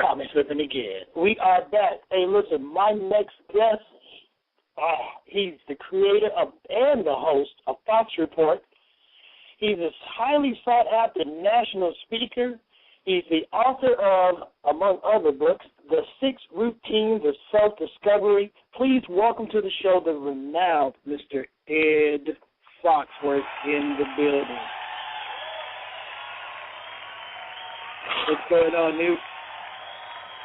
Comments Flipping again. We are back. Hey, listen, my next guest, he's the creator of and the host of Fox Report. He's a highly sought-after national speaker. He's the author of, among other books, The 6 Routines of Self-Discovery. Please welcome to the show the renowned Mr. Ed Foxworth in the building. What's going on, Newt?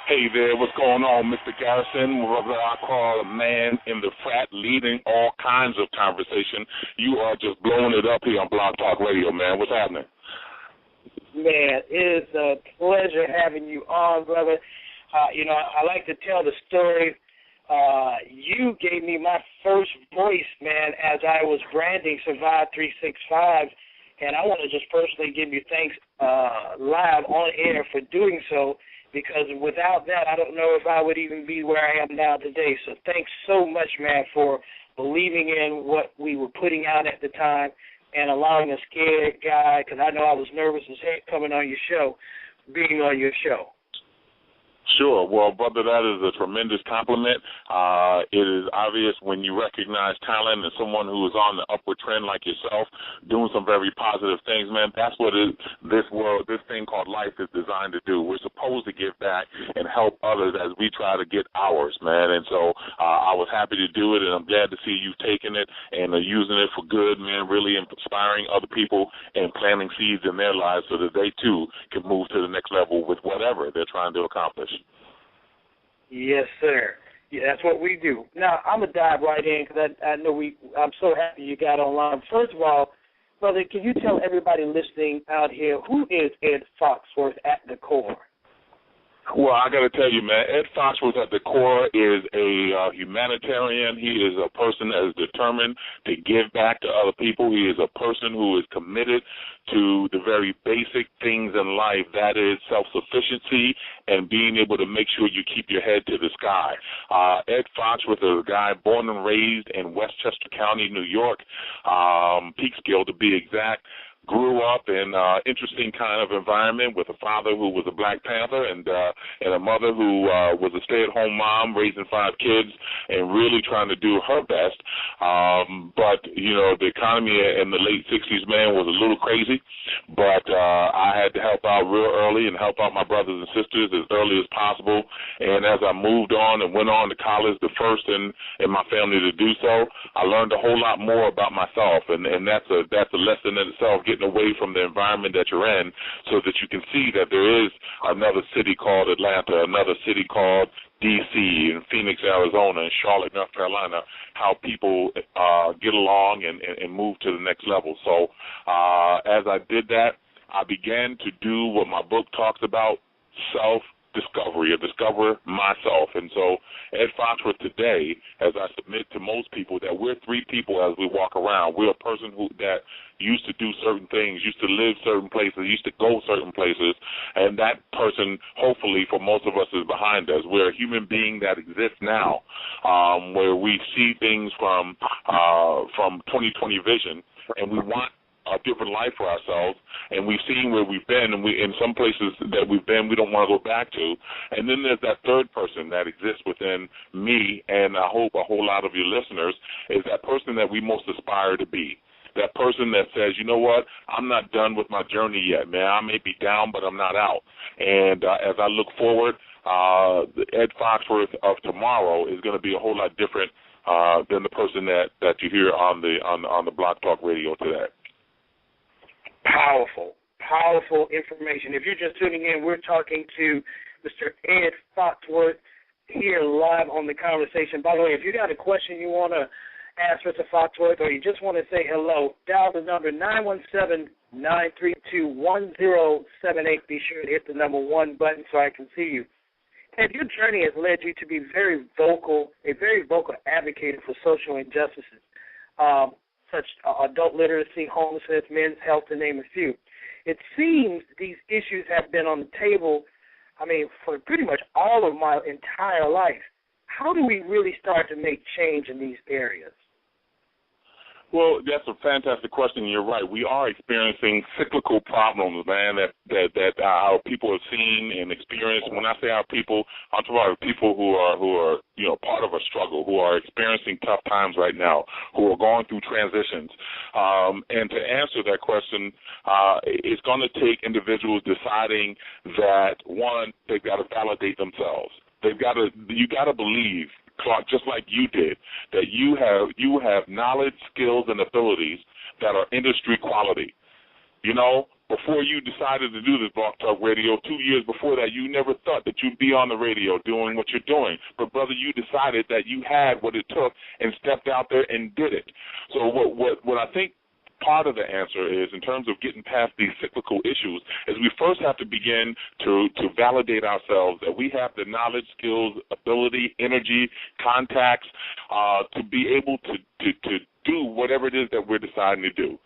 Hey there, what's going on, Mr. Garrison? What I call a man in the frat leading all kinds of conversation. You are just blowing it up here on Blog Talk Radio, man. What's happening? Man, it is a pleasure having you on, brother. I like to tell the story. You gave me my first voice, man, as I was branding Survive 365, and I want to just personally give you thanks live on air for doing so, because without that, I don't know if I would even be where I am now today. So thanks so much, man, for believing in what we were putting out at the time and allowing a scared guy, because I know I was nervous as heck coming on your show, being on your show. Sure. Well, brother, that is a tremendous compliment. It is obvious when you recognize talent and someone who is on the upward trend like yourself, doing some very positive things, man. That's what this thing called life is designed to do. We're supposed to give back and help others as we try to get ours, man. And so I was happy to do it, and I'm glad to see you taking it and using it for good, man, really inspiring other people and planting seeds in their lives so that they, too, can move to the next level with whatever they're trying to accomplish. Yes, sir. Yeah, that's what we do. Now, I'm going to dive right in because I know I'm so happy you got online. First of all, brother, can you tell everybody listening out here, who is Ed Foxworth at the core? Well, I got to tell you, man, Ed Foxworth at the core is a humanitarian. He is a person that is determined to give back to other people. He is a person who is committed to the very basic things in life, that is self-sufficiency and being able to make sure you keep your head to the sky. Ed Foxworth is a guy born and raised in Westchester County, New York, Peekskill to be exact. Grew up in an interesting kind of environment with a father who was a Black Panther and a mother who was a stay-at-home mom raising 5 kids and really trying to do her best. But, you know, the economy in the late 60s, man, was a little crazy. But I had to help out real early and help out my brothers and sisters as early as possible. And as I moved on and went on to college, the first in my family to do so, I learned a whole lot more about myself. And that's a lesson in itself, getting away from the environment that you're in so that you can see that there is another city called Atlanta, another city called D.C., and Phoenix, Arizona, and Charlotte, North Carolina, how people get along and move to the next level. So as I did that, I began to do what my book talks about, self-discovery, or discover myself. And so Ed Foxworth today, as I submit to most people, that we're 3 people as we walk around. We're a person that used to do certain things, used to live certain places, used to go certain places, and that person, hopefully, for most of us, is behind us. We're a human being that exists now, where we see things from 20/20 vision, and we want a different life for ourselves, and we've seen where we've been, and in some places that we've been, we don't want to go back to. And then there's that third person that exists within me, and I hope a whole lot of your listeners, is that person that we most aspire to be. That person that says, you know what, I'm not done with my journey yet, man. I may be down, but I'm not out. And as I look forward, the Ed Foxworth of tomorrow is going to be a whole lot different than the person that you hear on the Blog Talk Radio today. Powerful information. If you're just tuning in, we're talking to Mr. Ed Foxworth here live on the conversation. By the way, if you got a question you want to ask Mr. Foxworth, or you just want to say hello, dial the number 917-932-1078. Be sure to hit the number 1 button so I can see you. And your journey has led you to be a very vocal advocate for social injustices, such adult literacy, homelessness, men's health, to name a few. It seems these issues have been on the table, for pretty much all of my entire life. How do we really start to make change in these areas? Well, that's a fantastic question. You're right. We are experiencing cyclical problems, man, that our people have seen and experienced. When I say our people, I'm talking about people who are part of a struggle, who are experiencing tough times right now, who are going through transitions. And to answer that question, it's going to take individuals deciding that, one, they've got to validate themselves. You got to believe, Clark, just like you did, that you have knowledge, skills, and abilities that are industry quality. Before you decided to do this Blog Talk Radio, 2 years before that, you never thought that you'd be on the radio doing what you're doing. But, brother, you decided that you had what it took and stepped out there and did it. So what I think part of the answer is, in terms of getting past these cyclical issues, is we first have to begin to validate ourselves that we have the knowledge, skills, ability, energy, contacts to be able to do whatever it is that we're deciding to do.